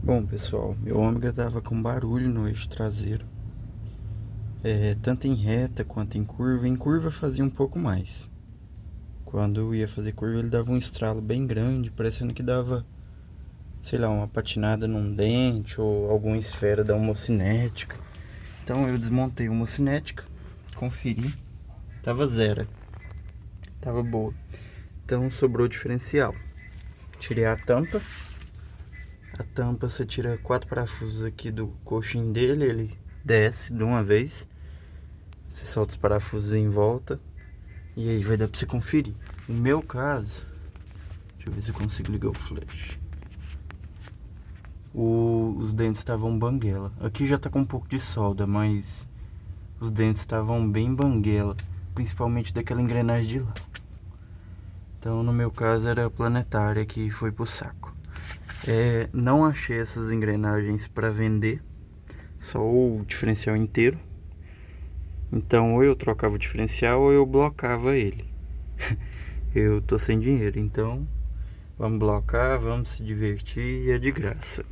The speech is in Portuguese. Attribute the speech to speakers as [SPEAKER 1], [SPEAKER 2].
[SPEAKER 1] Bom, pessoal, meu ômega dava com barulho no eixo traseiro, tanto em reta quanto em curva. Em curva fazia um pouco mais. Quando eu ia fazer curva, ele dava um estralo bem grande, parecendo que dava, sei lá, uma patinada num dente ou alguma esfera da homocinética. Então eu desmontei a homocinética, conferi, tava zero, tava boa. Então sobrou o diferencial. Tirei a tampa. A tampa, você tira 4 parafusos aqui do coxim dele, ele desce de uma vez. Você solta os parafusos em volta e aí vai dar pra você conferir. No meu caso, deixa eu ver se eu consigo ligar o flash. Os dentes estavam banguela. Aqui já tá com um pouco de solda, mas os dentes estavam bem banguela, principalmente daquela engrenagem de lá. Então no meu caso era a planetária que foi pro saco. Não achei essas engrenagens para vender, só o diferencial inteiro. Então ou eu trocava o diferencial ou eu blocava ele. Eu tô sem dinheiro, então vamos blocar, vamos se divertir e é de graça.